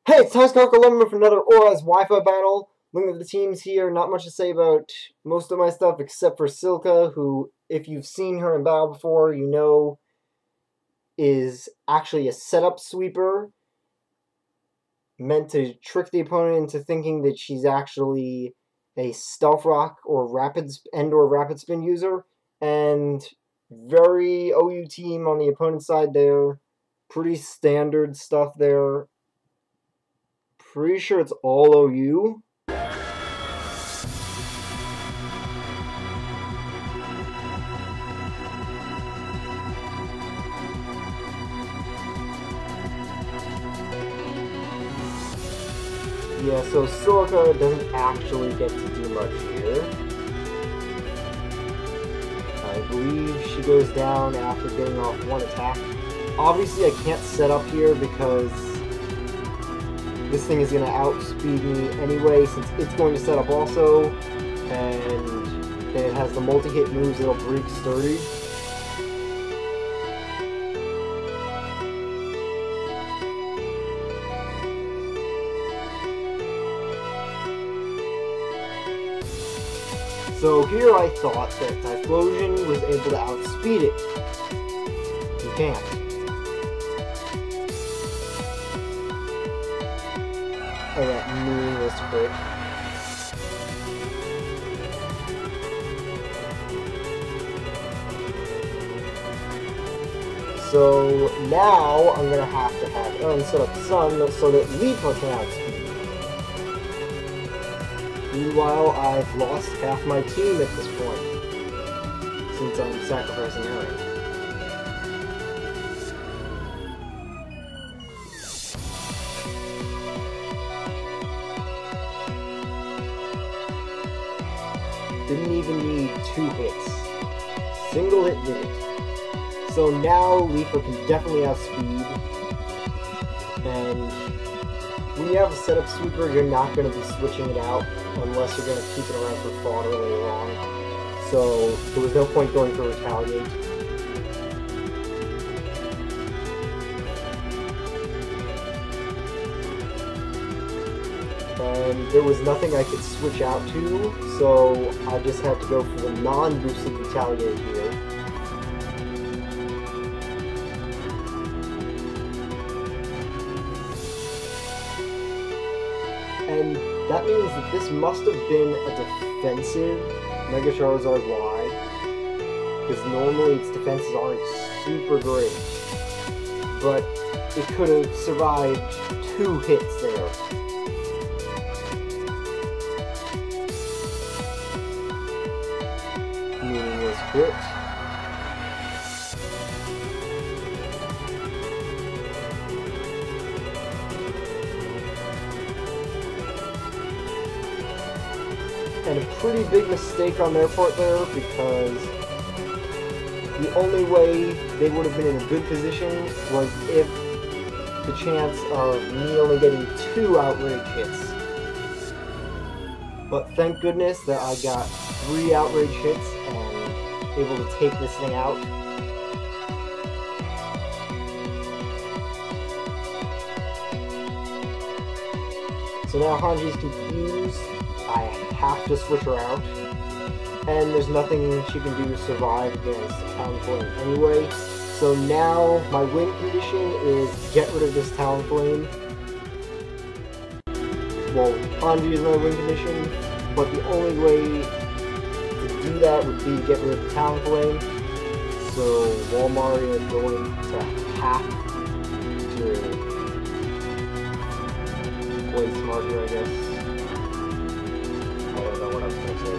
Hey, it's Times Lumber for another ORAS Wi-Fi battle. Looking at the teams here, not much to say about most of my stuff except for Silka, who, if you've seen her in battle before, you know is actually a setup sweeper meant to trick the opponent into thinking that she's actually a stealth rock or rapid spin user, and very OU team on the opponent's side there. Pretty standard stuff there. Pretty sure it's all OU. Yeah, so Silica doesn't actually get to do much here. I believe she goes down after getting off one attack. Obviously I can't set up here because this thing is going to outspeed me anyway, since it's going to set up also, and it has the multi-hit moves that'll break sturdy. So here I thought that Typhlosion was able to outspeed it. You can't. Oh, that meaningless crit. So now I'm gonna have to have Aaron set up Sun so that Lipa can outspeed. Meanwhile, I've lost half my team at this point, since I'm sacrificing Aaron. Didn't even need 2 hits. Single hit did it. So now Lipa can definitely outspeed. And when you have a setup sweeper, you're not going to be switching it out unless you're going to keep it around for fodder later on. So there was no point going for retaliate. And there was nothing I could switch out to, so I just had to go for the non-boosted retaliate here. And that means that this must have been a defensive Mega Charizard Y, because normally its defenses aren't super great, but it could have survived 2 hits there. Meaningless crit. And a pretty big mistake on their part there, because the only way they would have been in a good position was if the chance of me only getting 2 outrage hits. But thank goodness that I got 3 outrage hits and able to take this thing out. So now Hanji's confused. I have to switch her out, and there's nothing she can do to survive against Talonflame anyway. So now my win condition is get rid of this Talonflame. Well, Hanji is my win condition, but the only way to do that would be to get rid of the Talonflame. So Walmart is going to have to play smart here, I guess. I don't know what I was going to say.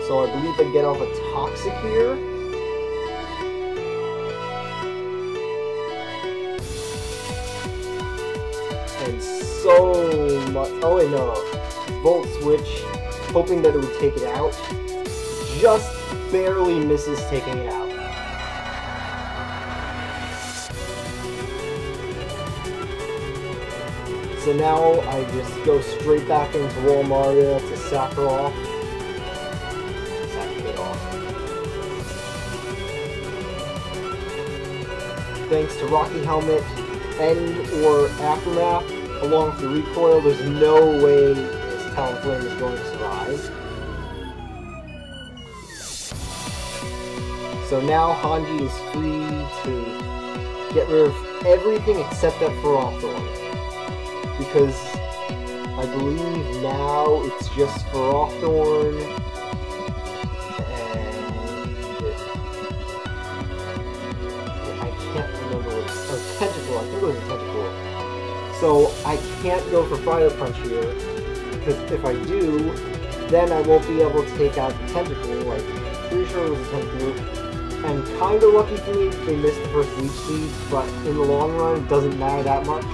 So I believe I get off a Toxic here. And so much... Oh wait, no. Volt Switch, hoping that it would take it out. Just barely misses taking it out. So now I just go straight back into Walmaria to sack her off. Sack it off. thanks to Rocky Helmet, End or Aftermath, along with the recoil, there's no way this Talonflame is going to survive. So now Hanji is free to get rid of everything except that Ferrothorn. Because I believe now it's just Ferrothorn and I can't remember what it's, oh, Tentacle, I think it was a Tentacle. So I can't go for Fire Punch here, because if I do, then I won't be able to take out the Tentacle, like, pretty sure it was a Tentacle. And kinda lucky for me, they missed the first Leech Seed, but in the long run, it doesn't matter that much.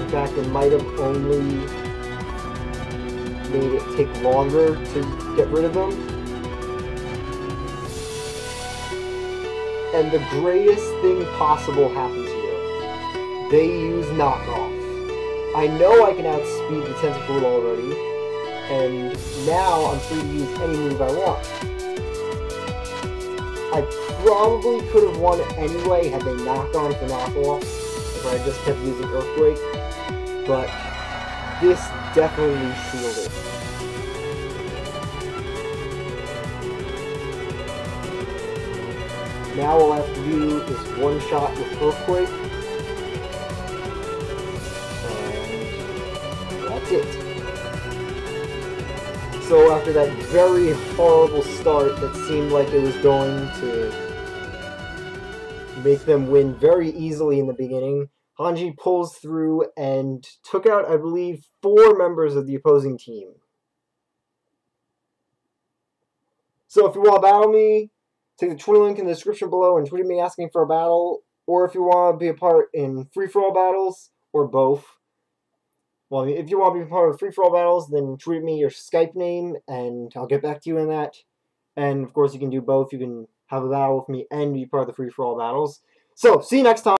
In fact, it might have only made it take longer to get rid of them. And the greatest thing possible happens here. They use Knockoff. I know I can outspeed the Tentacle already, and now I'm free to use any move I want. I probably could have won anyway had they not gone for Knockoff, if I just kept using Earthquake, but this definitely sealed it. Now all I have to do is one shot with Earthquake, and that's it. So after that very horrible start that seemed like it was going to make them win very easily in the beginning, Hanji pulls through and took out, I believe, 4 members of the opposing team. So if you want to battle me, take the Twitter link in the description below and tweet me asking for a battle, or if you want to be a part in free-for-all battles, or both. Well, if you want to be part of free-for-all battles, then tweet me your Skype name, and I'll get back to you on that. And, of course, you can do both. You can have a battle with me and be part of the free-for-all battles. So, see you next time.